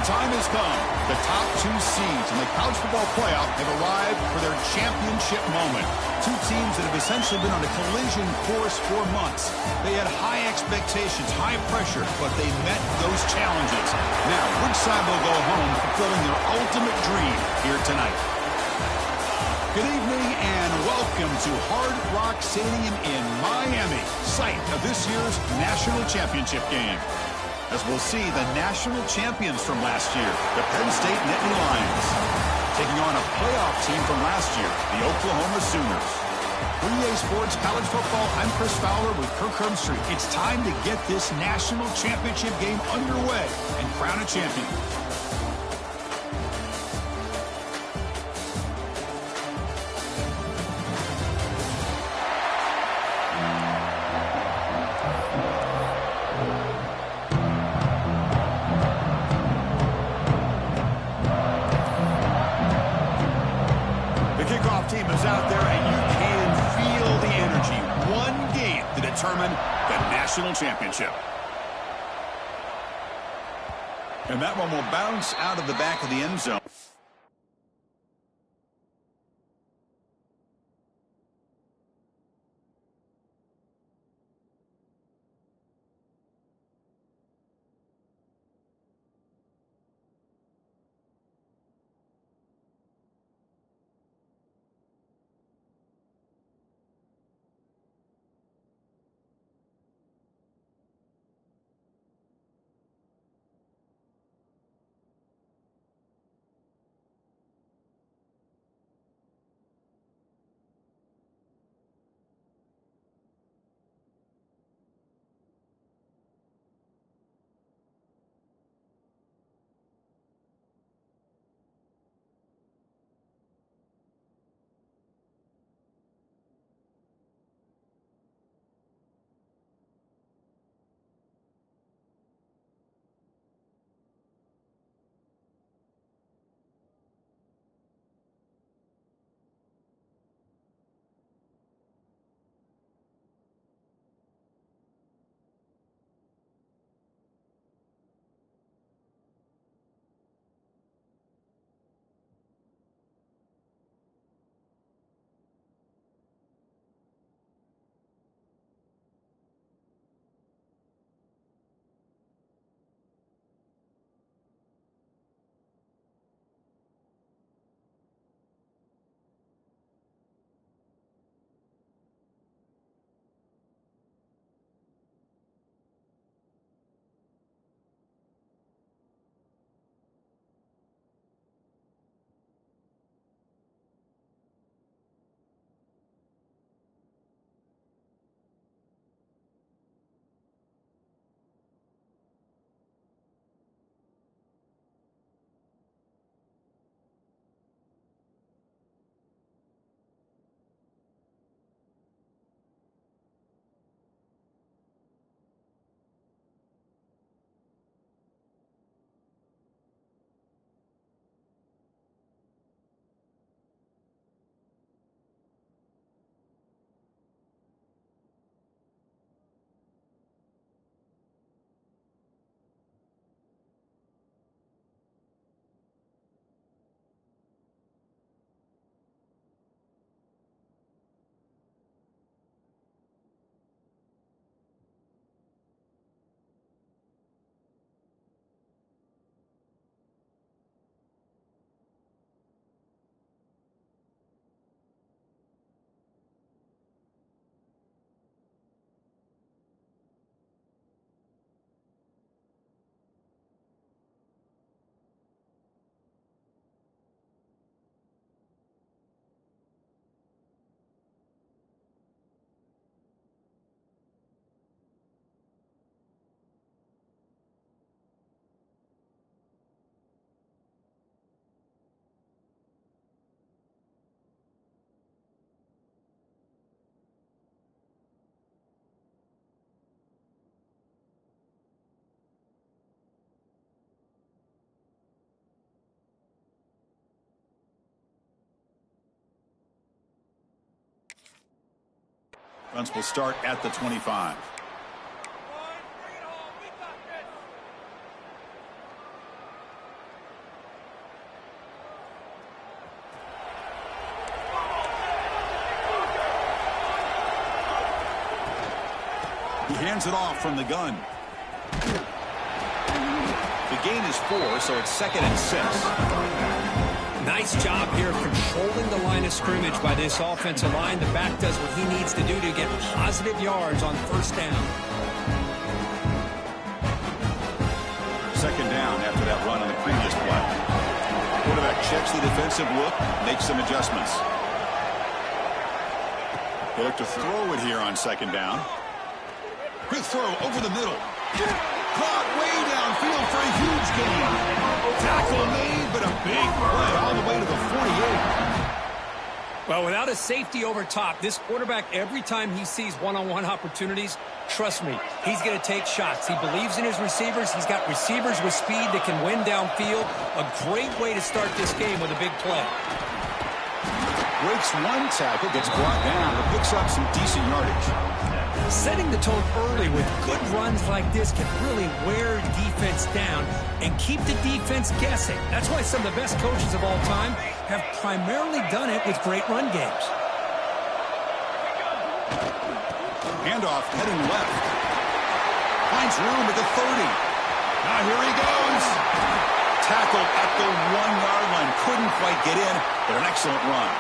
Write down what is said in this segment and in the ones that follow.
time has come. The top two seeds in the college football playoff have arrived for their championship moment. Two teams that have essentially been on a collision course for months. They had high expectations, high pressure, but they met those challenges. Now, which side will go home fulfilling their ultimate dream here tonight? Good evening and welcome to Hard Rock Stadium in Miami, site of this year's national championship game. As we'll see the national champions from last year, the Penn State Nittany Lions, taking on a playoff team from last year, the Oklahoma Sooners. For EA Sports College Football, I'm Chris Fowler with Kirk Herbstreit. It's time to get this national championship game underway and crown a champion. Team is out there, and you can feel the energy. One game to determine the national championship. And that one will bounce out of the back of the end zone. Runs will start at the 25. hands it off from the gun. The gain is 4, so it's 2nd and 6. Nice job here of controlling the line of scrimmage by this offensive line. The back does what he needs to do to get positive yards on 1st down. 2nd down after that run on the previous play. Quarterback checks the defensive look, makes some adjustments. They look to throw it here on 2nd down. Quick throw over the middle. Caught way downfield for a huge gain. Tackle made, but a big play all the way to the 48. Well, without a safety over top, this quarterback, every time he sees one-on-one opportunities, trust me, he's going to take shots. He believes in his receivers. He's got receivers with speed that can win downfield. A great way to start this game with a big play. Breaks one tackle, gets brought down, but picks up some decent yardage. Setting the tone early with good runs like this can really wear defense down and keep the defense guessing. That's why some of the best coaches of all time have primarily done it with great run games. Handoff heading left. Finds room at the 30. Now here he goes. Tackled at the 1-yard line. Couldn't quite get in, but an excellent run.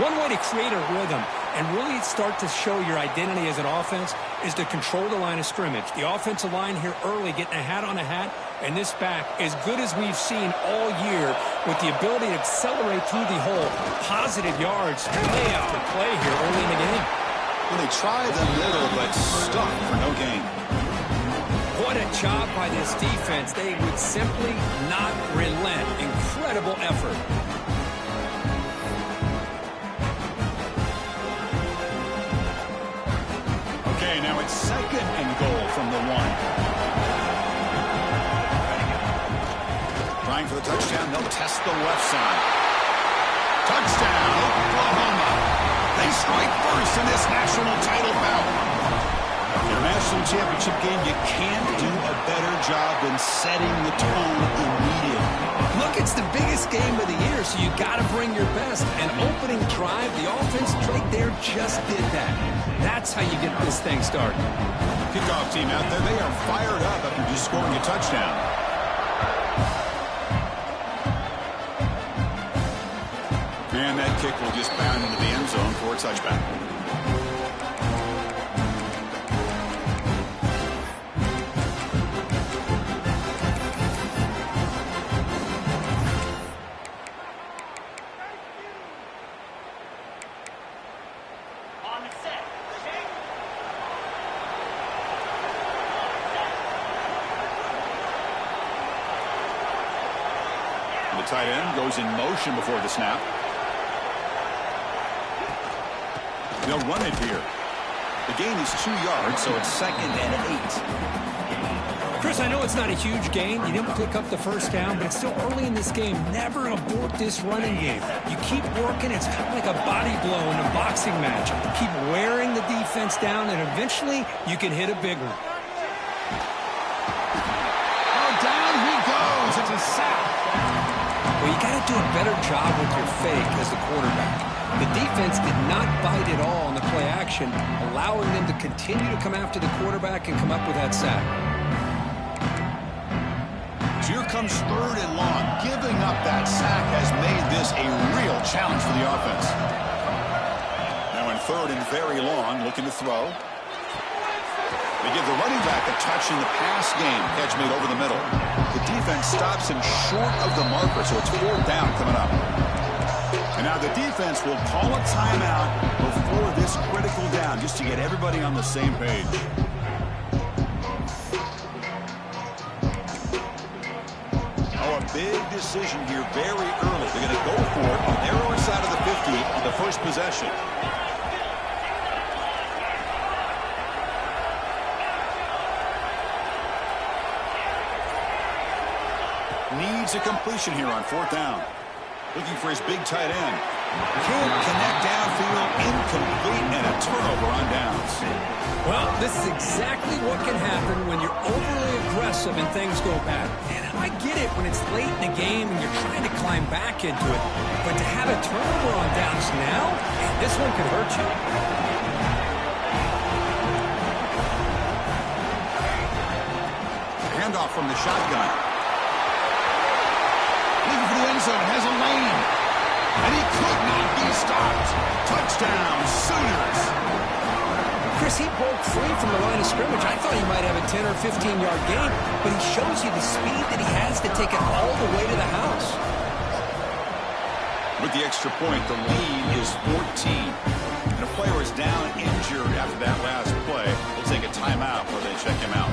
One way to create a rhythm and really start to show your identity as an offense is to control the line of scrimmage. The offensive line here early getting a hat on a hat, and this back as good as we've seen all year with the ability to accelerate through the hole. Positive yards, play after play here early in the game. Well, they tried the middle, but stuck for no gain. What a job by this defense. They would simply not relent. Incredible effort. Okay, now it's 2nd and goal from the 1. Trying for the touchdown. They'll test the left side. Touchdown, Oklahoma. They strike first in this national title bout. In a national championship game, you can't do a better job than setting the tone immediately. Look, it's the biggest game of the year, so you got to bring your best. An opening drive, the offense right there just did that. That's how you get this thing started. Kickoff team out there, they are fired up after just scoring a touchdown. And that kick will just bound into the end zone for a touchback. The tight end goes in motion before the snap. They'll run it here. The gain is 2 yards, so it's 2nd and 8. Chris, I know it's not a huge gain. You didn't pick up the 1st down, but it's still early in this game. Never abort this running game. You keep working. It's kind of like a body blow in a boxing match. Keep wearing the defense down, and eventually you can hit a big one. Oh, down he goes. It's a sack. Well, you got to do a better job with your fake as the quarterback. The defense did not bite at all on the play action, allowing them to continue to come after the quarterback and come up with that sack. Here comes 3rd and long. Giving up that sack has made this a real challenge for the offense. Now in 3rd and very long, looking to throw. They give the running back a touch in the pass game. Catch made over the middle. The defense stops him short of the marker, so it's 4th down coming up. And now the defense will call a timeout before this critical down, just to get everybody on the same page. Oh, a big decision here very early. They're going to go for it on their own side of the 50 on the first possession. Needs a completion here on 4th down. Looking for his big tight end. Can't connect downfield, incomplete, and a turnover on downs. Well, this is exactly what can happen when you're overly aggressive and things go bad. And I get it when it's late in the game and you're trying to climb back into it. But to have a turnover on downs now, this one could hurt you. handoff from the shotgun. Looking for the end zone, has a lane. And he could not be stopped. Touchdown, Sooners. Chris, he broke free from the line of scrimmage. I thought he might have a 10 or 15-yard gain, but he shows you the speed that he has to take it all the way to the house. With the extra point, the lead is 14. And a player is down injured after that last play. We'll take a timeout where they check him out.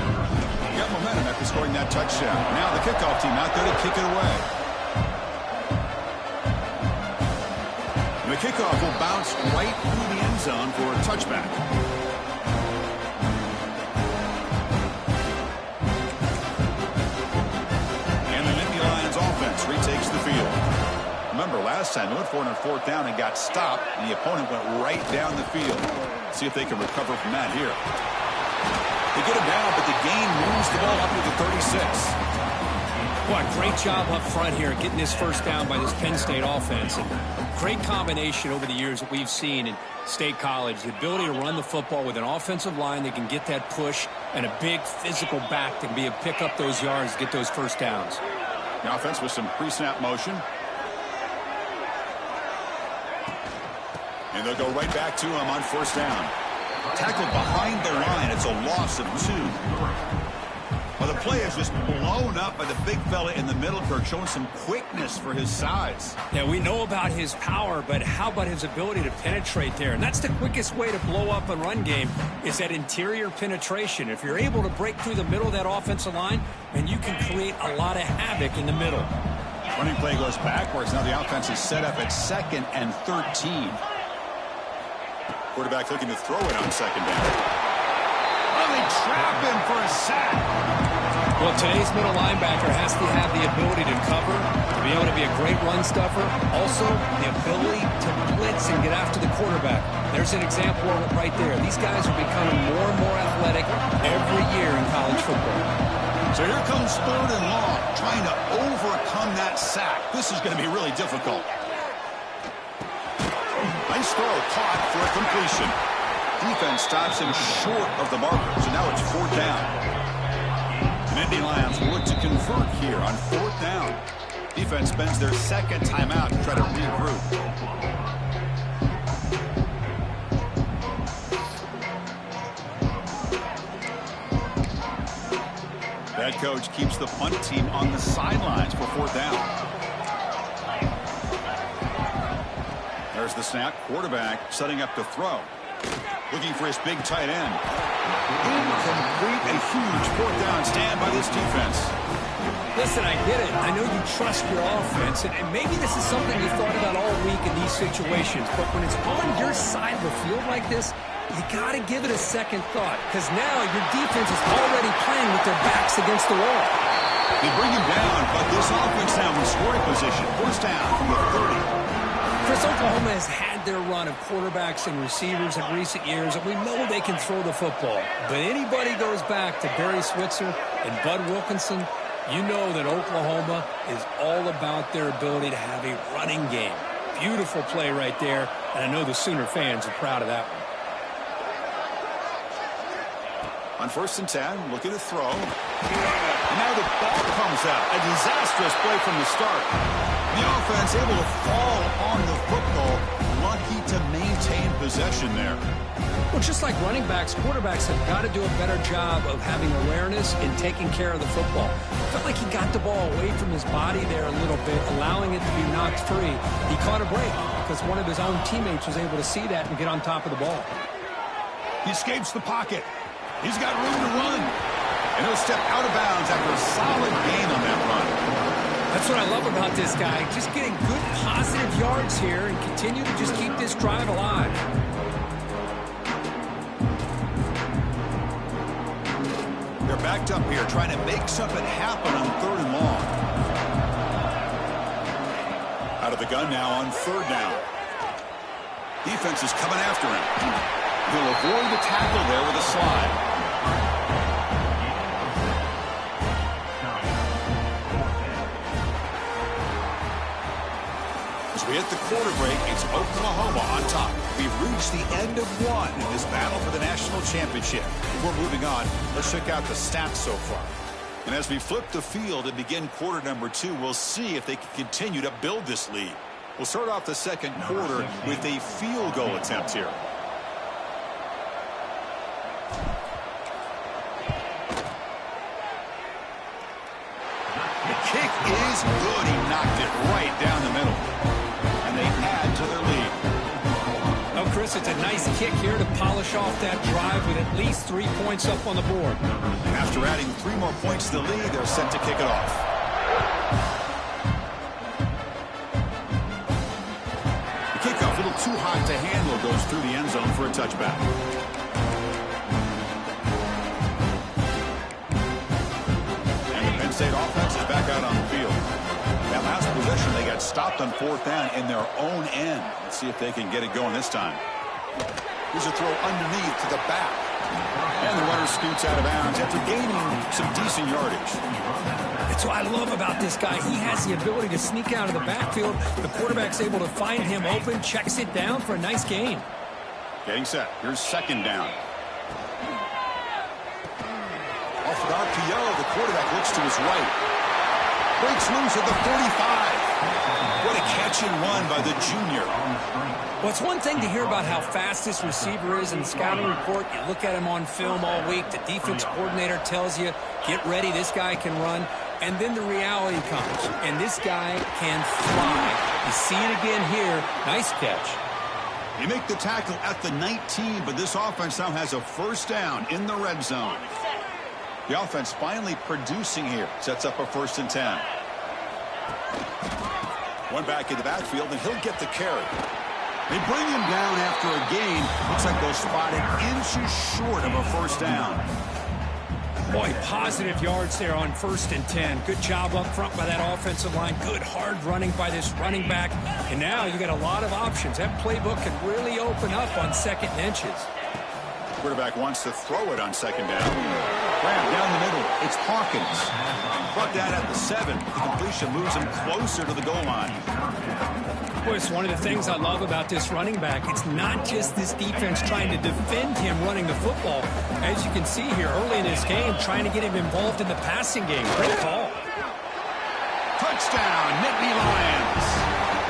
He got momentum after scoring that touchdown. Now the kickoff team out there to kick it away. And the kickoff will bounce right through the end zone for a touchback. And the Nittany Lions offense retakes the field. Remember, last time they went for it on fourth down and got stopped, and the opponent went right down the field. See if they can recover from that here. They get him down, but the gain moves the ball up to the 36. Boy, great job up front here getting this first down by this Penn State offense. And great combination over the years that we've seen in State College. The ability to run the football with an offensive line that can get that push and a big physical back that can be able to pick up those yards, get those first downs. The offense with some pre-snap motion. And they'll go right back to him on first down. Tackled behind their line. It's a loss of 2. Well, the play is just blown up by the big fella in the middle, Kirk, showing some quickness for his size. Yeah, we know about his power, but how about his ability to penetrate there? And that's the quickest way to blow up a run game is that interior penetration. If you're able to break through the middle of that offensive line, and you can create a lot of havoc in the middle. Running play goes backwards. Now the offense is set up at 2nd and 13. Quarterback looking to throw it on second down. Oh, they trap him for a sack. Well, today's middle linebacker has to have the ability to cover, to be able to be a great run stuffer. Also, the ability to blitz and get after the quarterback. There's an example of it right there. These guys are becoming more and more athletic every year in college football. So here comes 3rd and long, trying to overcome that sack. This is going to be really difficult. Nice throw, caught for a completion. Defense stops him short of the marker, so now it's 4th down. The Nittany Lions will look to convert here on 4th down. Defense spends their 2nd timeout to try to regroup. The head coach keeps the punt team on the sidelines for 4th down. There's the snap. Quarterback setting up to throw. Looking for his big tight end. Incomplete. A huge 4th down stand by this defense. Listen, I get it. I know you trust your offense, and maybe this is something you thought about all week in these situations, but when it's on your side of the field like this, you got to give it a second thought, because now your defense is already playing with their backs against the wall. They bring him down, but this offense now in scoring position. 1st down from the 30. Chris, Oklahoma has had their run of quarterbacks and receivers in recent years, and we know they can throw the football. But anybody goes back to Barry Switzer and Bud Wilkinson, you know that Oklahoma is all about their ability to have a running game. Beautiful play right there, and I know the Sooner fans are proud of that one. On 1st and 10, looking to throw. And now the ball comes out. A disastrous play from the start. The offense able to fall on the football. Lucky to maintain possession there. Well, just like running backs, quarterbacks have got to do a better job of having awareness and taking care of the football. Felt like he got the ball away from his body there a little bit, allowing it to be knocked free. He caught a break because one of his own teammates was able to see that and get on top of the ball. He escapes the pocket. He's got room to run. And he'll step out of bounds after a solid gain on that run. That's what I love about this guy. Just getting good positive yards here and continue to just keep this drive alive. They're backed up here trying to make something happen on 3rd and long. Out of the gun now on 3rd down. Defense is coming after him. He'll avoid the tackle there with a slide. As we hit the quarter break, it's Oklahoma on top. We've reached the end of one in this battle for the national championship. Before moving on, let's check out the stats so far. And as we flip the field and begin quarter number 2, we'll see if they can continue to build this lead. We'll start off the second quarter with a field goal attempt here. The kick is good. He knocked it right down the middle. And they add to their lead. Oh, Chris, it's a nice kick here to polish off that drive with at least 3 points up on the board. After adding 3 more points to the lead, they're set to kick it off. The kickoff, a little too hot to handle, goes through the end zone for a touchback. And the Penn State offense is back out on the field. That last possession, they got stopped on 4th down in their own end. Let's see if they can get it going this time. Here's a throw underneath to the back. And the runner scoots out of bounds after gaining some decent yardage. That's what I love about this guy. He has the ability to sneak out of the backfield. The quarterback's able to find him open, checks it down for a nice gain. Getting set. Here's 2nd down. Off an RPO, the quarterback looks to his right. Breaks loose at the 45. What a catch and run by the junior. Well, it's one thing to hear about how fast this receiver is in the scouting report. You look at him on film all week. The defense coordinator tells you, get ready, this guy can run. And then the reality comes, and this guy can fly. You see it again here. Nice catch. You make the tackle at the 19, but this offense now has a 1st down in the red zone. The offense finally producing here. Sets up a 1st and 10. One back in the backfield, and he'll get the carry. They bring him down after a gain. Looks like they'll spot it inches short of a 1st down. Boy, positive yards there on 1st and 10. Good job up front by that offensive line. Good hard running by this running back. And now you got a lot of options. That playbook can really open up on 2nd and inches. Quarterback wants to throw it on 2nd down. Grab down the middle. It's Hawkins. Brought down at the 7. The completion moves him closer to the goal line. Boy, it's one of the things I love about this running back. It's not just this defense trying to defend him running the football. As you can see here early in this game, trying to get him involved in the passing game. Great call. Touchdown, Nittany Lions,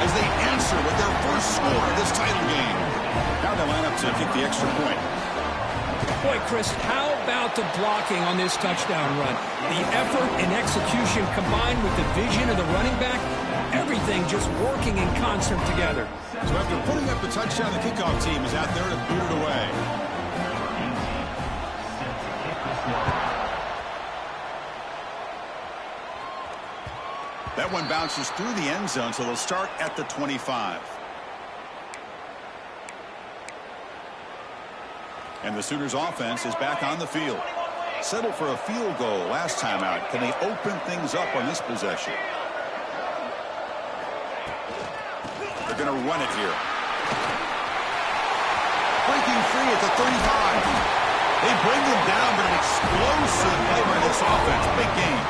as they answer with their 1st score of this title game. Now they line up to kick the extra point. Boy, Chris, how about the blocking on this touchdown run? The effort and execution combined with the vision of the running back, everything just working in concert together. So after putting up the touchdown, the kickoff team is out there to boot it away. That one bounces through the end zone, so they'll start at the 25. And the Sooners offense is back on the field. Settled for a field goal last time out. Can they open things up on this possession? They're going to run it here. Breaking free at the 35. They bring him down, but an explosive play by this offense. Big game.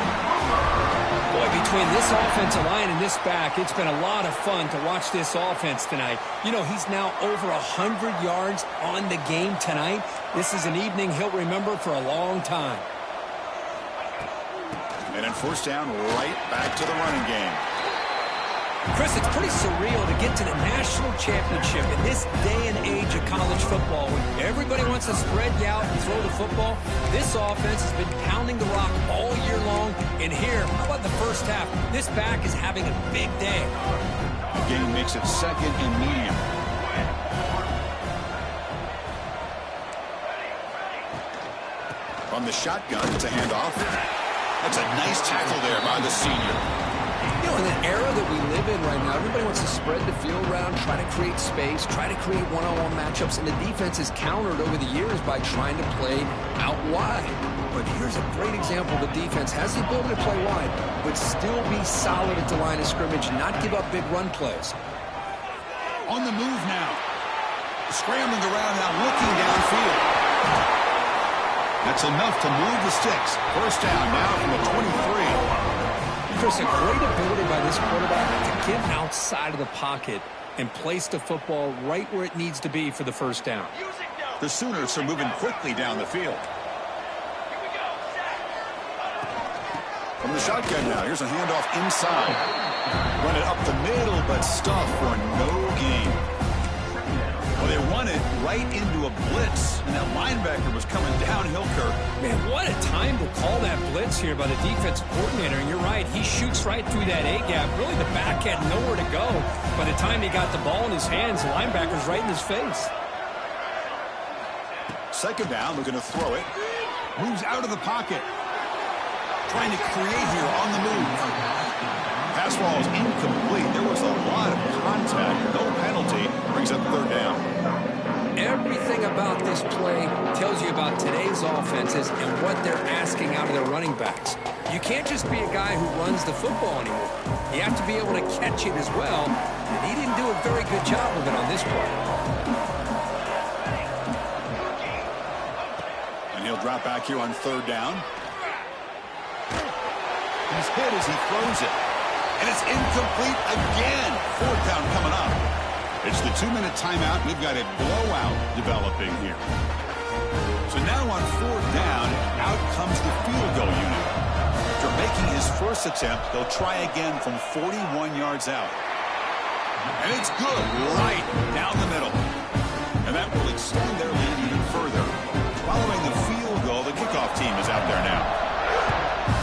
Boy, between this offensive line and this back, it's been a lot of fun to watch this offense tonight. You know, he's now over 100 yards on the game tonight. This is an evening he'll remember for a long time. And then 1st down, right back to the running game. Chris, it's pretty surreal to get to the national championship in this day and age of college football when everybody wants to spread you out and throw the football. This offense has been pounding the rock all year long. And here, how about the 1st half? This back is having a big day. The game makes it 2nd and medium. From the shotgun, it's a handoff. That's a nice tackle there by the senior. You know, in the era that we live in right now, everybody wants to spread the field around, try to create space, try to create one-on-one matchups, and the defense has countered over the years by trying to play out wide. But here's a great example. The defense has the ability to play wide, but still be solid at the line of scrimmage and not give up big run plays. On the move now. Scrambling around now, looking downfield. That's enough to move the sticks. 1st down now from the 23. Chris, a great ability by this quarterback to get outside of the pocket and place the football right where it needs to be for the 1st down. The Sooners are moving quickly down the field. From the shotgun now, here's a handoff inside. Run it up the middle, but stuffed for no gain. Well, they run it right into a blitz, and that linebacker was coming downhill, Kirk. Man, what a time to call that blitz here by the defensive coordinator. And you're right, he shoots right through that A-gap. Really, the back had nowhere to go. By the time he got the ball in his hands, the linebacker's right in his face. Second down, looking to throw it. Moves out of the pocket. Trying to create here on the move. Pass ball is incomplete. There was a lot of contact. No penalty. Brings up third down. Everything about this play tells you about today's offenses and what they're asking out of their running backs. You can't just be a guy who runs the football anymore. You have to be able to catch it as well, and he didn't do a very good job of it on this play. And he'll drop back here on third down. He's hit as he throws it. And it's incomplete again. Fourth down coming up. It's the 2-minute timeout. We've got a blowout developing here. So now on fourth down, out comes the field goal unit. After making his first attempt, they'll try again from 41 yards out. And it's good right down the middle. And that will extend their lead even further. Following the field goal, the kickoff team is out there now.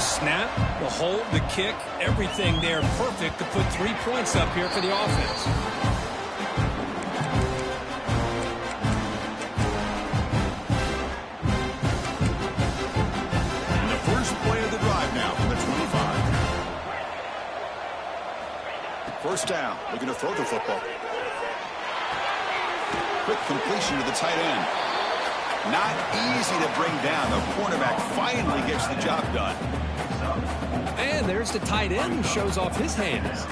Snap, the hold, the kick, everything there perfect to put 3 points up here for the offense. And the first play of the drive now from the 25. First down, looking to throw the football. Quick completion to the tight end. Not easy to bring down. The cornerback finally gets the job done. And there's the tight end who shows off his hands.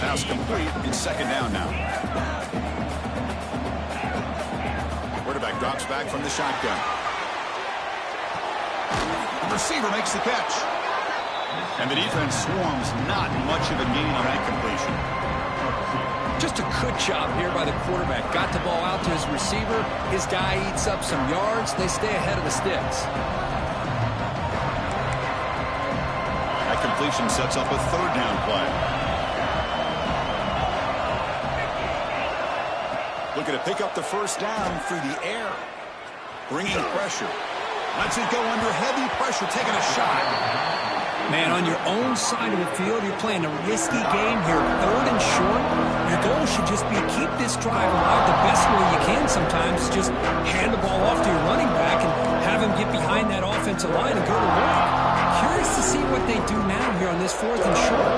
Pass complete. It's second down now. Quarterback drops back from the shotgun. The receiver makes the catch. And the defense swarms. Not much of a gain on that completion. Just a good job here by the quarterback. Got the ball out to his receiver. His guy eats up some yards. They stay ahead of the sticks. That completion sets up a third down play. Looking to pick up the first down through the air. Bringing pressure. Lets it go under heavy pressure, taking a shot. Man, on your own side of the field, you're playing a risky game here. Third and short. Your goal should just be keep this drive alive the best way you can sometimes. Just hand the ball off to your running back and have him get behind that offensive line and go to work. Curious to see what they do now here on this fourth and short.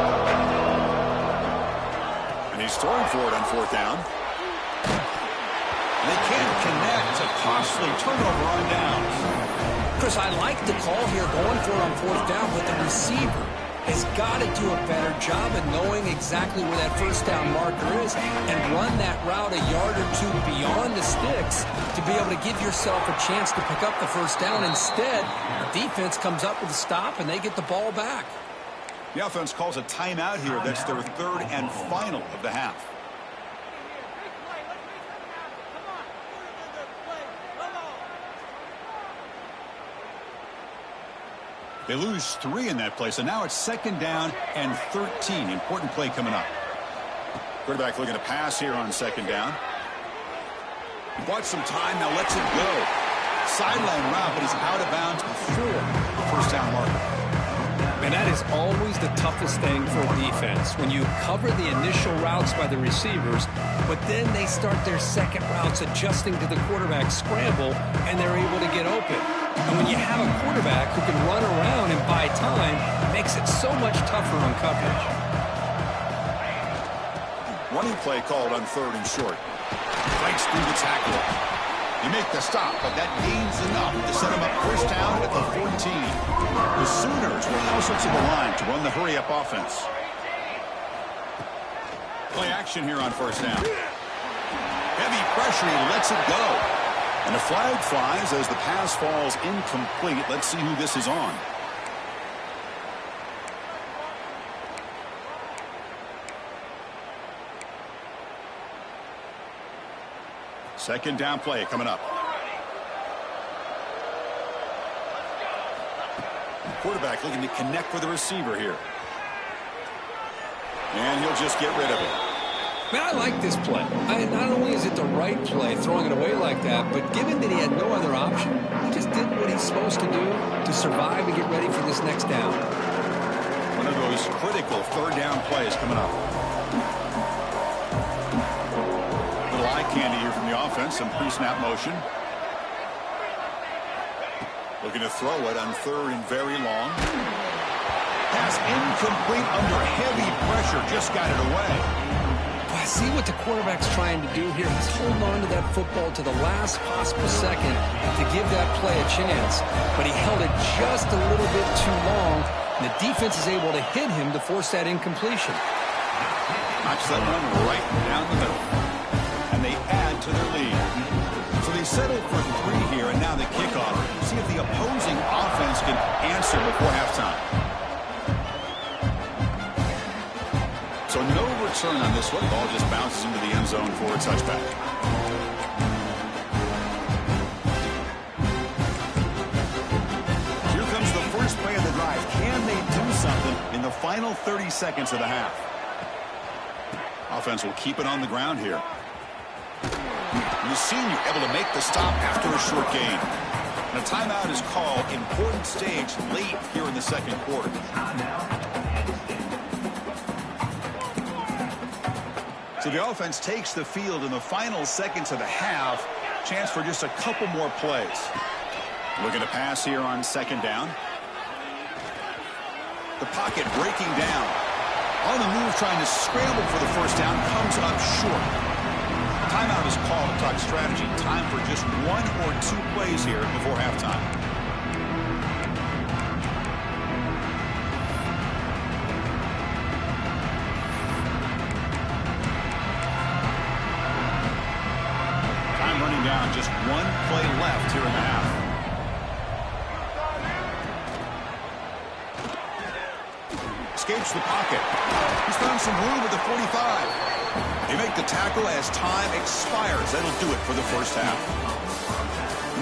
And he's throwing for it on fourth down. And they can't connect. A costly turnover on downs. Chris, I like the call here going for it on fourth down, but the receiver has got to do a better job of knowing exactly where that first down marker is and run that route a yard or two beyond the sticks to be able to give yourself a chance to pick up the first down. Instead, the defense comes up with a stop and they get the ball back. The offense calls a timeout here. That's their third and final of the half. They lose 3 in that play, so now it's second down and 13. Important play coming up. Quarterback looking to pass here on second down. Bought some time, now lets it go. Sideline route, but he's out of bounds before the first down marker. And that is always the toughest thing for a defense. When you cover the initial routes by the receivers, but then they start their second routes adjusting to the quarterback scramble, and they're able to get open. And when you have a quarterback who can run around and buy time, it makes it so much tougher on coverage. Running play called on third and short. Breaks through the tackle. You make the stop, but that gains enough to set him up first down at the 14. The Sooners will also to the line to run the hurry-up offense. Play action here on first down. Heavy pressure, he lets it go. And a flag flies as the pass falls incomplete. Let's see who this is on. Second down play coming up. Quarterback looking to connect with the receiver here. And he'll just get rid of it. Man, I like this play. Not only is it the right play, throwing it away like that, but given that he had no other option, he just did what he's supposed to do to survive and get ready for this next down. One of those critical third down plays coming up. Little eye candy here from the offense. Some pre-snap motion. Looking to throw it on third and very long. Pass incomplete under heavy pressure. Just got it away. I see what the quarterback's trying to do here. He's holding on to that football to the last possible second to give that play a chance. But he held it just a little bit too long. And the defense is able to hit him to force that incompletion. Knocks that one right down the middle. And they add to their lead. So they settle for 3 here, and now the kickoff. See if the opposing offense can answer before halftime. So no return on this one. Ball just bounces into the end zone for a touchback. Here comes the first play of the drive. Can they do something in the final 30 seconds of the half? Offense will keep it on the ground here. The senior able to make the stop after a short gain. And a timeout is called. Important stage late here in the second quarter. So the offense takes the field in the final seconds of the half. Chance for just a couple more plays. Looking to pass here on second down. The pocket breaking down. On the move, trying to scramble for the first down. Comes up short. Timeout is called to talk strategy. Time for just 1 or 2 plays here before halftime. Down, just 1 play left here in the half. Escapes the pocket. He's found some room at the 45. They make the tackle as time expires. That'll do it for the first half.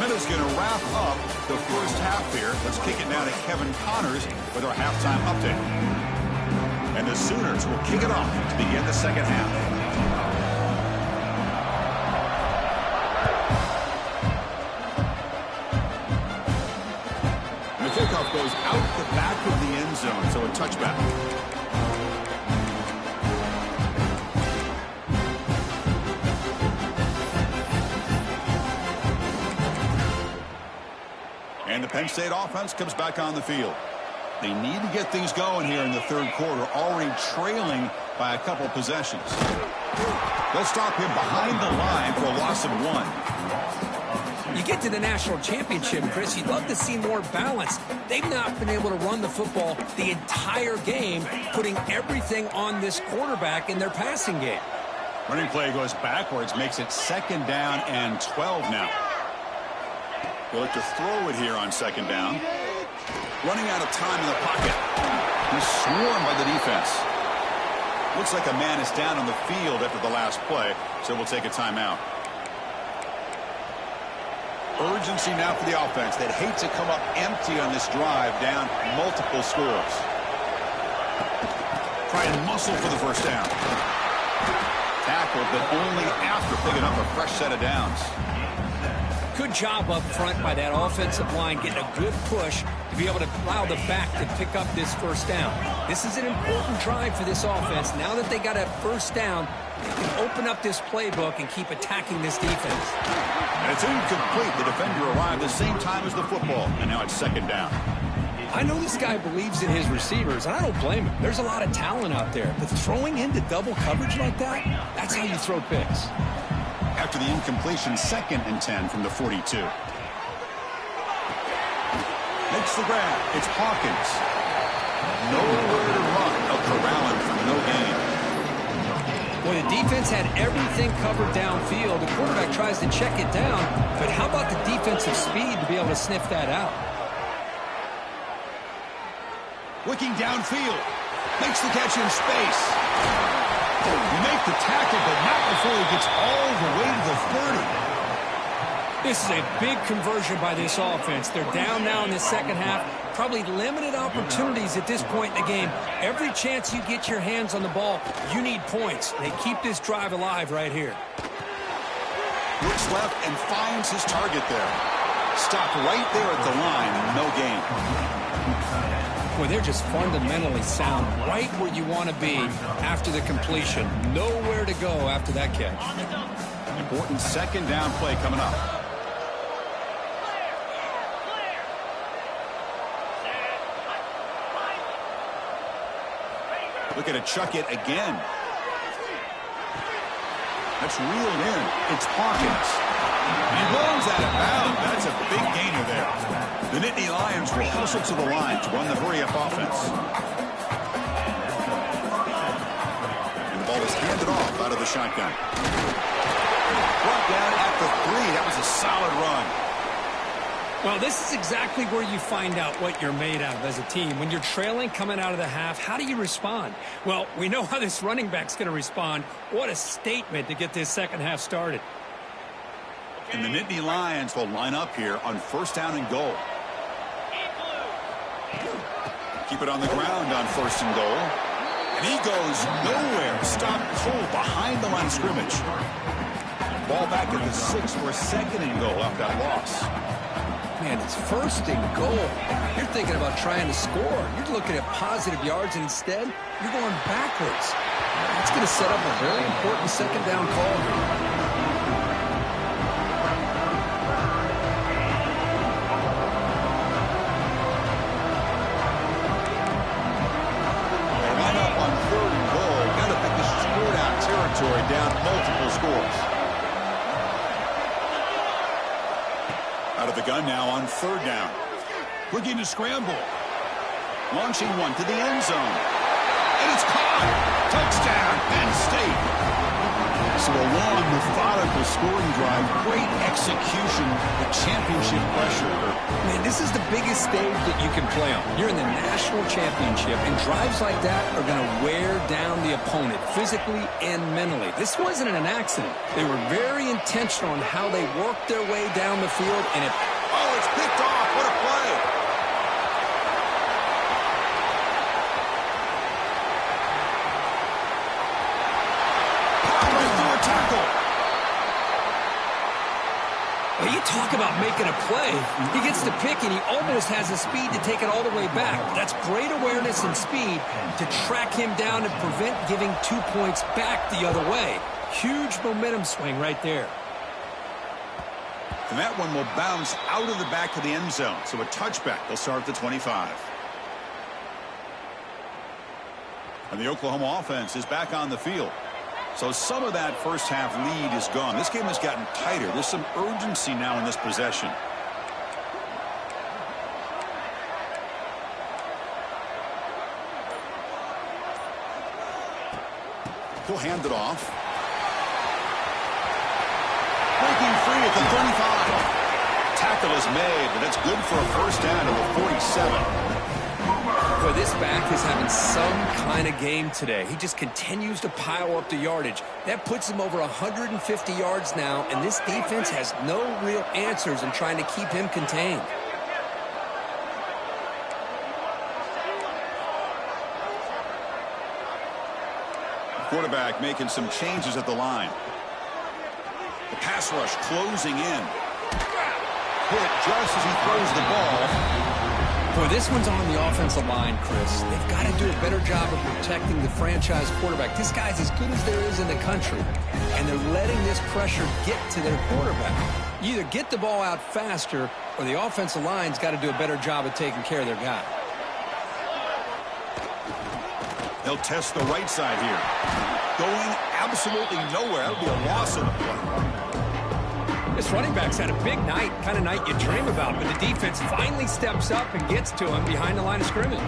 Minutes going to wrap up the first half here. Let's kick it now to Kevin Connors with our halftime update. And the Sooners will kick it off to begin the second half. Kickoff goes out the back of the end zone, so a touchback. And the Penn State offense comes back on the field. They need to get things going here in the third quarter, already trailing by a couple possessions. They'll stop him behind the line for a loss of 1. You get to the national championship, Chris, you'd love to see more balance. They've not been able to run the football the entire game, putting everything on this quarterback in their passing game. Running play goes backwards, makes it second down and 12 now. They'll look to throw it here on second down. Running out of time in the pocket. He's swarmed by the defense. Looks like a man is down on the field after the last play, so we'll take a timeout. Urgency now for the offense. They'd hate to come up empty on this drive, down multiple scores. Try and muscle for the first down. Tackled, but only after picking up a fresh set of downs. Good job up front by that offensive line, getting a good push to be able to allow the back to pick up this first down. This is an important drive for this offense. Now that they got a first down, they can open up this playbook and keep attacking this defense. And it's incomplete. The defender arrived the same time as the football, and now it's second down. I know this guy believes in his receivers, and I don't blame him. There's a lot of talent out there, but throwing into double coverage like that, that's how you throw picks. After the incompletion, 2nd and 10 from the 42. Makes the grab. It's Hawkins. Nowhere to run. Up corralling for no gain. Well, the defense had everything covered downfield. The quarterback tries to check it down, but how about the defensive speed to be able to sniff that out? Looking downfield. Makes the catch in space. You make the tackle, but not before he gets all the way to the 30. This is a big conversion by this offense. They're down now in the second half. Probably limited opportunities at this point in the game. Every chance you get your hands on the ball, you need points. They keep this drive alive right here. Looks left and finds his target there. Stopped right there at the line. No gain. Boy, they're just fundamentally sound right where you want to be after the completion. Nowhere to go after that catch. Important second down play coming up. Looking to chuck it again. That's reeled in. It's Hawkins. He runs out of bounds. That's a big gainer there. The Nittany Lions will hustle to the line to run the hurry-up offense. And the ball is handed off out of the shotgun. Brought down at the 3. That was a solid run. Well, this is exactly where you find out what you're made out of as a team. When you're trailing coming out of the half, how do you respond? Well, we know how this running back's going to respond. What a statement to get this second half started. And the Nittany Lions will line up here on first down and goal. Keep it on the ground on first and goal. And he goes nowhere. Stopped cold behind the line of scrimmage. Ball back at the 6 for a second and goal after that loss. Man, it's first and goal. You're thinking about trying to score. You're looking at positive yards, and instead, you're going backwards. That's going to set up a very important second down call here. Down multiple scores. Out of the gun now on third down. Looking to scramble. Launching one to the end zone. And it's caught. Touchdown, Penn State. So a long, methodical scoring drive. Great execution with championship pressure. Man, this is the biggest stage that you can play on. You're in the national championship, and drives like that are going to wear down the opponent physically and mentally. This wasn't an accident. They were very intentional on how they worked their way down the field, and it... Oh, it's picked off. What a play. Powering through a tackle. Well, you talk about making a play. He gets the pick, and he almost has the speed to take it all the way back. That's great awareness and speed to track him down and prevent giving 2 points back the other way. Huge momentum swing right there. And that one will bounce out of the back of the end zone. So a touchback. They'll start at the 25. And the Oklahoma offense is back on the field. So some of that first half lead is gone. This game has gotten tighter. There's some urgency now in this possession. He'll hand it off. Breaking free at the 35. Tackle is made, but that's good for a first down to the 47. Boy, this back is having some kind of game today. He just continues to pile up the yardage. That puts him over 150 yards now, and this defense has no real answers in trying to keep him contained. Quarterback making some changes at the line. The pass rush closing in. Hit just as he throws the ball. Boy, this one's on the offensive line, Chris. They've got to do a better job of protecting the franchise quarterback. This guy's as good as there is in the country, and they're letting this pressure get to their quarterback. You either get the ball out faster, or the offensive line's got to do a better job of taking care of their guy. They'll test the right side here. Going absolutely nowhere. That'll be a loss of the play. This running back's had a big night, kind of night you dream about, but the defense finally steps up and gets to him behind the line of scrimmage.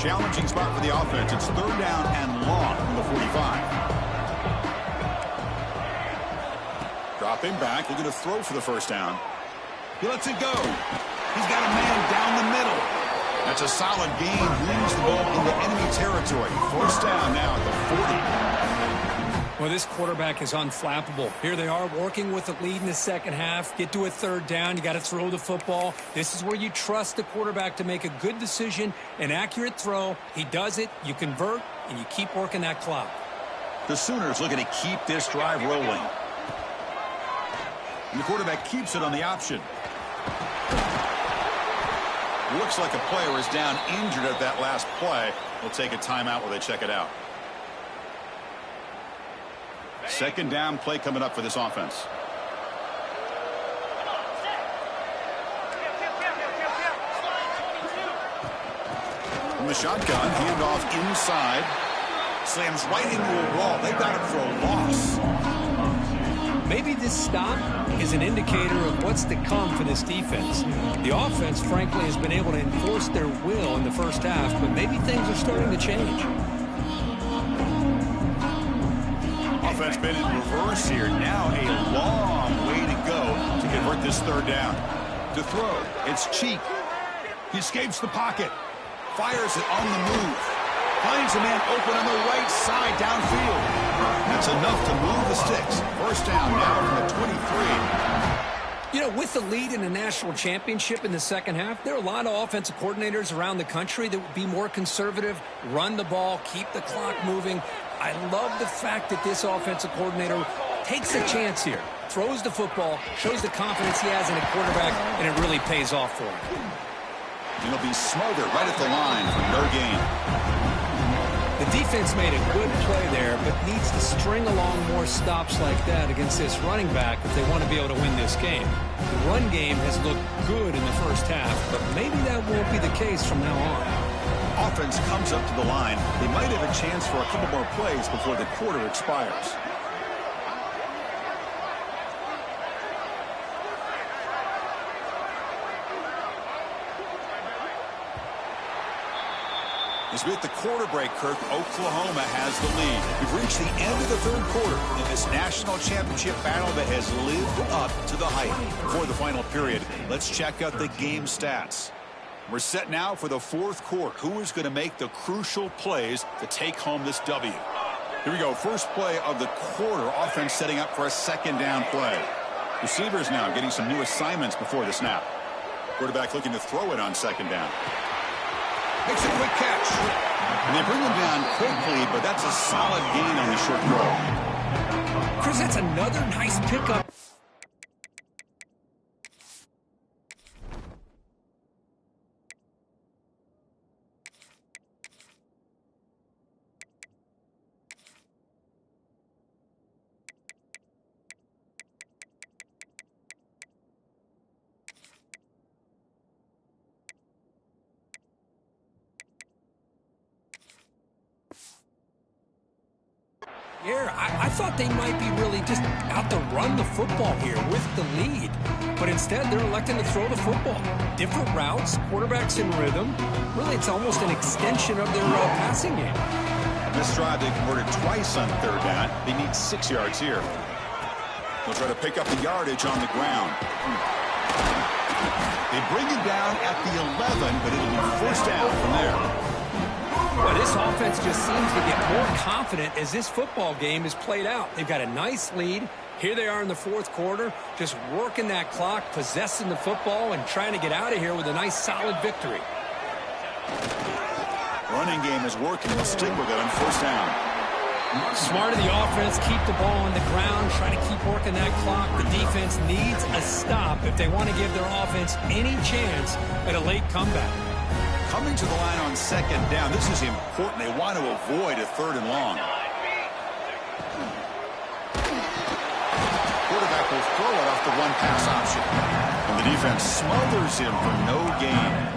Challenging spot for the offense. It's third down and long from the 45. Dropping back, looking to throw for the first down. He lets it go. He's got a man down the middle. That's a solid gain. Moves the ball into enemy territory. First down now at the 40. Well, this quarterback is unflappable. Here they are working with the lead in the second half. Get to a third down. You got to throw the football. This is where you trust the quarterback to make a good decision, an accurate throw. He does it. You convert, and you keep working that clock. The Sooners looking to keep this drive rolling. And the quarterback keeps it on the option. Looks like a player is down injured at that last play. We'll take a timeout while they check it out. Second down play coming up for this offense. From the shotgun, handoff inside. Slams right into a wall. They got it for a loss. Maybe this stop is an indicator of what's to come for this defense. The offense, frankly, has been able to enforce their will in the first half, but maybe things are starting to change. Offense been in reverse here. Now a long way to go to convert this third down. To throw, it's Cheek. He escapes the pocket. Fires it on the move. Finds a man open on the right side downfield. That's enough to move the sticks. First down now from the 23. You know, with the lead in the national championship in the second half, there are a lot of offensive coordinators around the country that would be more conservative, run the ball, keep the clock moving. I love the fact that this offensive coordinator takes a chance here, throws the football, shows the confidence he has in a quarterback, and it really pays off for him. He'll be smothered right at the line for no gain. The defense made a good play there, but needs to string along more stops like that against this running back if they want to be able to win this game. The run game has looked good in the first half, but maybe that won't be the case from now on. Offense comes up to the line. They might have a chance for a couple more plays before the quarter expires. As we hit the quarter break, Kirk, Oklahoma has the lead. We've reached the end of the third quarter in this national championship battle that has lived up to the hype. Before the final period, let's check out the game stats. We're set now for the fourth quarter. Who is going to make the crucial plays to take home this W? Here we go. First play of the quarter. Offense setting up for a second down play. Receivers now getting some new assignments before the snap. Quarterback looking to throw it on second down. Makes a quick catch. And they bring him down quickly, but that's a solid gain on the short throw. Chris, that's another nice pickup. I thought they might be really just out to run the football here with the lead. But instead, they're electing to throw the football. Different routes, quarterbacks in rhythm. Really, it's almost an extension of their passing game. This drive, they converted twice on third down. They need 6 yards here. They'll try to pick up the yardage on the ground. They bring him down at the 11, but it'll be first down from there. Well, this offense just seems to get more confident as this football game is played out. They've got a nice lead. Here they are in the fourth quarter, just working that clock, possessing the football, and trying to get out of here with a nice, solid victory. Running game is working. We'll stick with it on first down. Smart of the offense, keep the ball on the ground, try to keep working that clock. The defense needs a stop if they want to give their offense any chance at a late comeback. Coming to the line on second down, this is important. They want to avoid a third and long. Quarterback will throw it off the one-pass option. And the defense smothers him for no gain.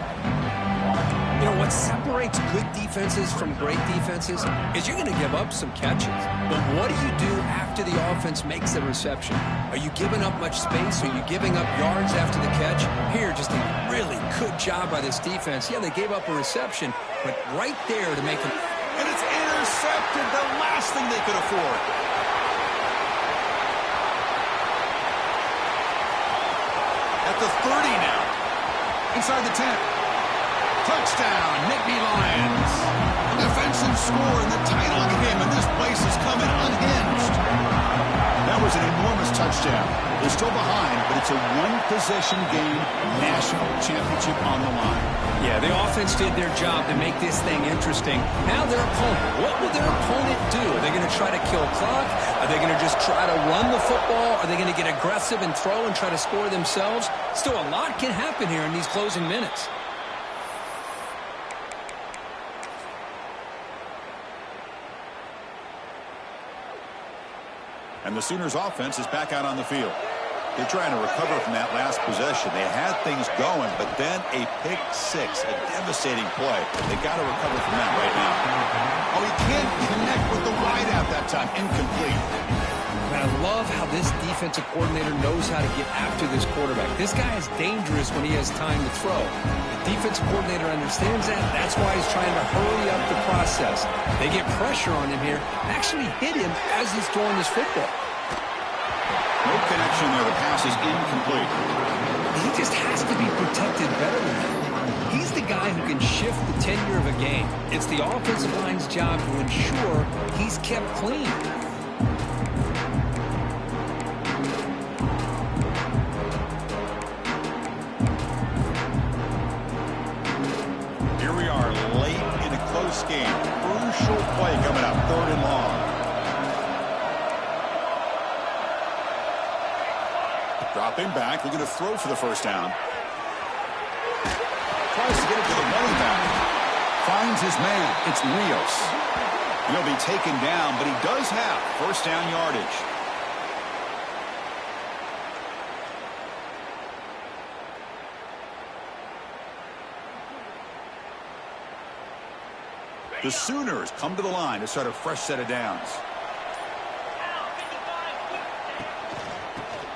You know, what separates good defenses from great defenses is you're going to give up some catches. But what do you do after the offense makes the reception? Are you giving up much space? Are you giving up yards after the catch? Here, just a really good job by this defense. Yeah, they gave up a reception, but right there to make it. And it's intercepted, the last thing they could afford. At the 30 now. Inside the 10. Touchdown, Nittany Lions. Defense and score in the title game, and this place is coming unhinged. That was an enormous touchdown. They're still behind, but it's a one-possession game, national championship on the line. Yeah, the offense did their job to make this thing interesting. Now their opponent. What will their opponent do? Are they going to try to kill clock? Are they going to just try to run the football? Are they going to get aggressive and throw and try to score themselves? Still, a lot can happen here in these closing minutes. And the Sooners offense is back out on the field. They're trying to recover from that last possession. They had things going, but then a pick six, a devastating play. They got to recover from that right now. Oh, he can't connect with the wideout that time. Incomplete. And I love how this defensive coordinator knows how to get after this quarterback. This guy is dangerous when he has time to throw. The defensive coordinator understands that. That's why he's trying to hurry up the process. They get pressure on him here, actually hit him as he's throwing this football. No connection there. The pass is incomplete. He just has to be protected better than that. He's the guy who can shift the tenure of a game. It's the offensive line's job to ensure he's kept clean. Here we are late in a close game. Crucial play coming up. 3rd and long. Dropping back, looking to throw for the first down. Tries to get it to the running back. Finds his man. It's Rios. He'll be taken down, but he does have first down yardage. The Sooners come to the line to start a fresh set of downs.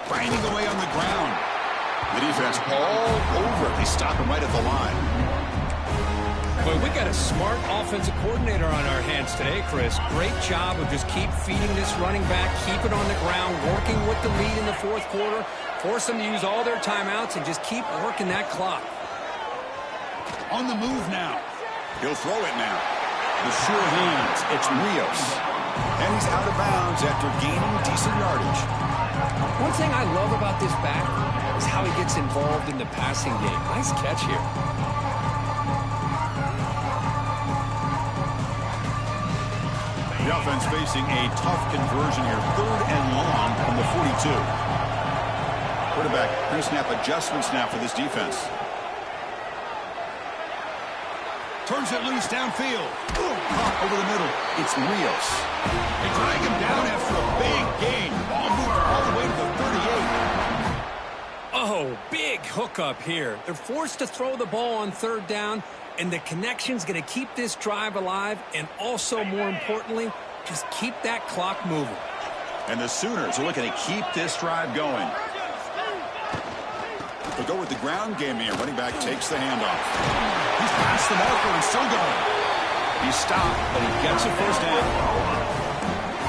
Grinding away on the ground. The defense all over it. They stop him right at the line. Well, we got a smart offensive coordinator on our hands today, Chris. Great job of just keep feeding this running back, keep it on the ground, working with the lead in the 4th quarter, force them to use all their timeouts, and just keep working that clock. On the move now. He'll throw it now. The sure hands. It's Rios. And he's out of bounds after gaining decent yardage. One thing I love about this back is how he gets involved in the passing game. Nice catch here. The offense facing a tough conversion here. 3rd and long from the 42. Quarterback pre-snap adjustments now for this defense. Turns it loose downfield. Caught over the middle. It's Rios. They drag him down after a big gain. Ball moved all the way to the 38. Oh, big hookup here. They're forced to throw the ball on 3rd down, and the connection's going to keep this drive alive, and also, more importantly, just keep that clock moving. And the Sooners are looking to keep this drive going. They'll go with the ground game here. Running back takes the handoff. He's past the marker and still going. He's stopped, but he gets a first down.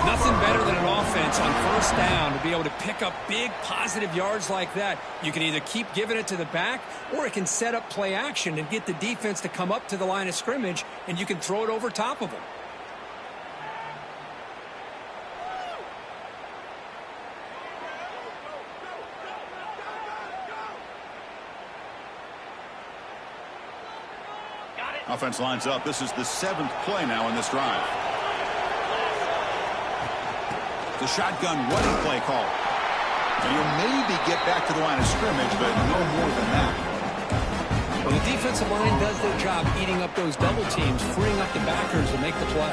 Nothing better than an offense on 1st down to be able to pick up big positive yards like that. You can either keep giving it to the back, or it can set up play action and get the defense to come up to the line of scrimmage, and you can throw it over top of them. Offense lines up. This is the 7th play now in this drive. The shotgun running play call. And you'll maybe get back to the line of scrimmage, but no more than that. Well, the defensive line does their job eating up those double teams, freeing up the backers to make the play.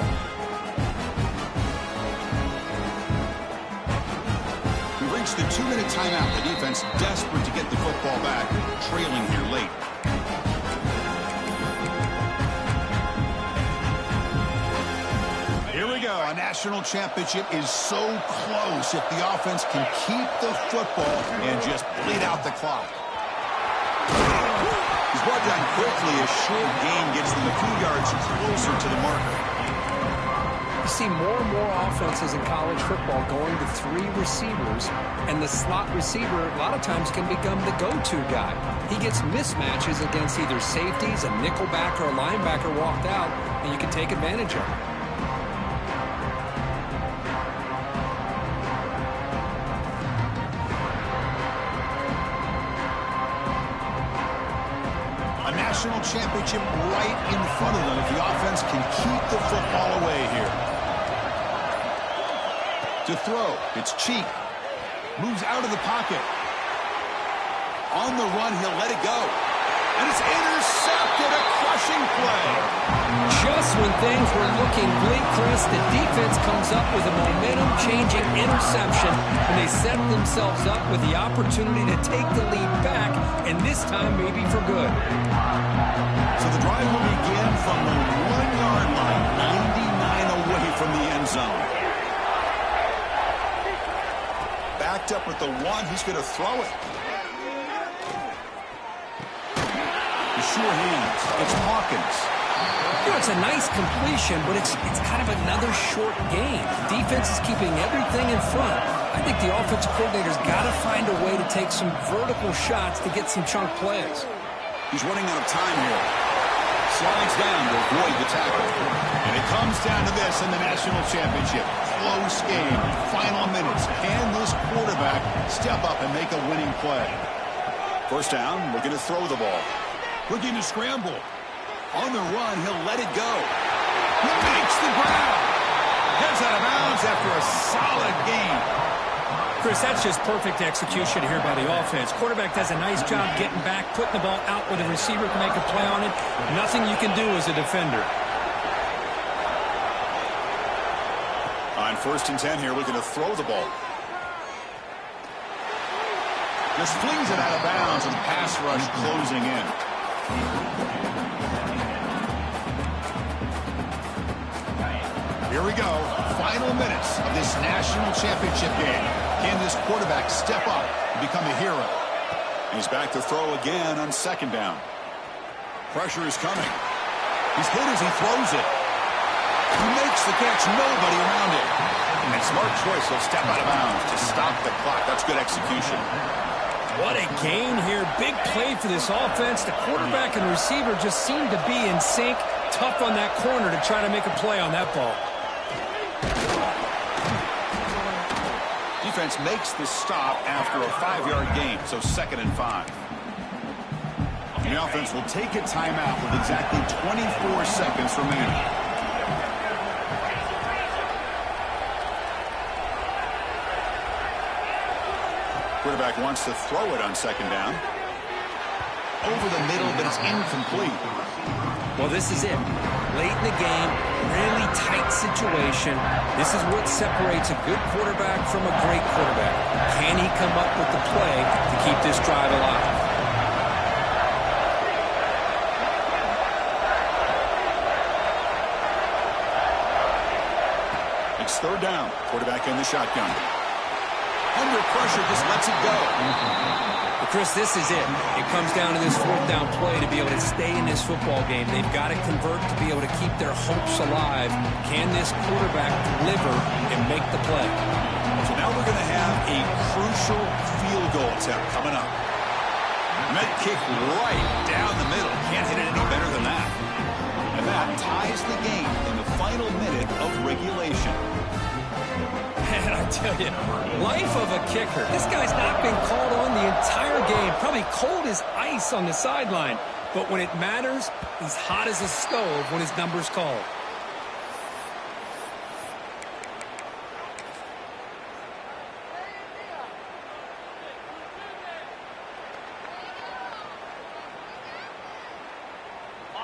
We reached the 2-minute timeout. The defense desperate to get the football back, trailing here late. Here we go. A national championship is so close if the offense can keep the football and just bleed out the clock. He's brought down quickly. A short gain gets them a few yards closer to the marker. You see more and more offenses in college football going to 3 receivers, and the slot receiver a lot of times can become the go-to guy. He gets mismatches against either safeties, a nickelback, or a linebacker walked out, and you can take advantage of it. National championship right in front of them if the offense can keep the football away here. To throw, it's Cheek. Moves out of the pocket. On the run, he'll let it go. And it's intercepted, a crushing play. Just when things were looking bleak, Chris, the defense comes up with a momentum-changing interception, and they set themselves up with the opportunity to take the lead back, and this time maybe for good. So the drive will begin from the 1-yard line, 99 away from the end zone. Backed up with the 1, he's going to throw it. The sure hands, it's Hawkins. You know, it's a nice completion, but it's kind of another short gain. Defense is keeping everything in front. I think the offensive coordinator's got to find a way to take some vertical shots to get some chunk plays. He's running out of time here. Slides down to avoid the tackle. And it comes down to this in the national championship. Close game, final minutes. Can this quarterback step up and make a winning play? First down, looking to throw the ball. Looking to scramble. On the run, he'll let it go. He makes the ground. Heads out of bounds after a solid gain. Chris, that's just perfect execution here by the offense. Quarterback does a nice job getting back, putting the ball out where the receiver can make a play on it. Nothing you can do as a defender. On 1st and 10 here, looking to throw the ball. Just flings it out of bounds and pass rush closing in. Here we go. Final minutes of this national championship game. Can this quarterback step up and become a hero? He's back to throw again on 2nd down. Pressure is coming. He's hit as he throws it. He makes the catch. Nobody around him. And smart choice. He'll step out of bounds to stop the clock. That's good execution. What a gain here. Big play for this offense. The quarterback and receiver just seem to be in sync. Tough on that corner to try to make a play on that ball. Defense makes the stop after a 5-yard gain, so 2nd and 5. And the offense will take a timeout with exactly 24 seconds remaining. Quarterback wants to throw it on 2nd down. Over the middle, but it's incomplete. Well, this is it. Late in the game, really tight situation. This is what separates a good quarterback from a great quarterback. Can he come up with the play to keep this drive alive? It's 3rd down. Quarterback in the shotgun. Under pressure, just lets it go. But Chris, this is it. It comes down to this 4th down play to be able to stay in this football game. They've got to convert to be able to keep their hopes alive. Can this quarterback deliver and make the play? So now we're going to have a crucial field goal attempt coming up. Met kick right down the middle. Can't hit it any better than that. And that ties the game in the final minute of regulation. And I tell you, life of a kicker. This guy's not been called on the entire game. Probably cold as ice on the sideline. But when it matters, he's hot as a stove when his number's called.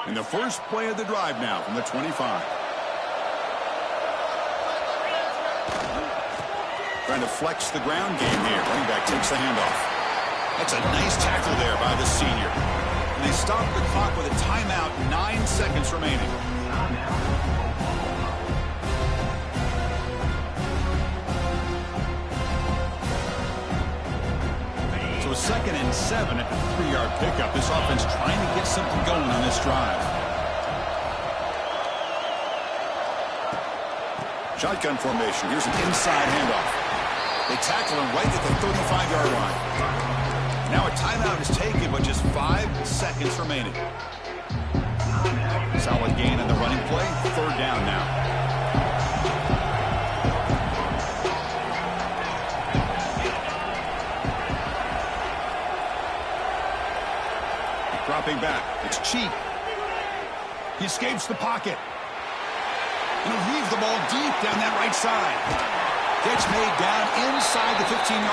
And the first play of the drive now from the 25. Trying to flex the ground game here. Running back takes the handoff. That's a nice tackle there by the senior. And they stop the clock with a timeout, 9 seconds remaining. So a 2nd and 7 at the 3-yard pickup. This offense trying to get something going on this drive. Shotgun formation. Here's an inside handoff. They tackle him right at the 35-yard line. Now a timeout is taken, but just 5 seconds remaining. Solid gain on the running play. Third down now. Dropping back. It's cheap. He escapes the pocket. And he'll leave the ball deep down that right side. Catch made down inside the 15-yard line.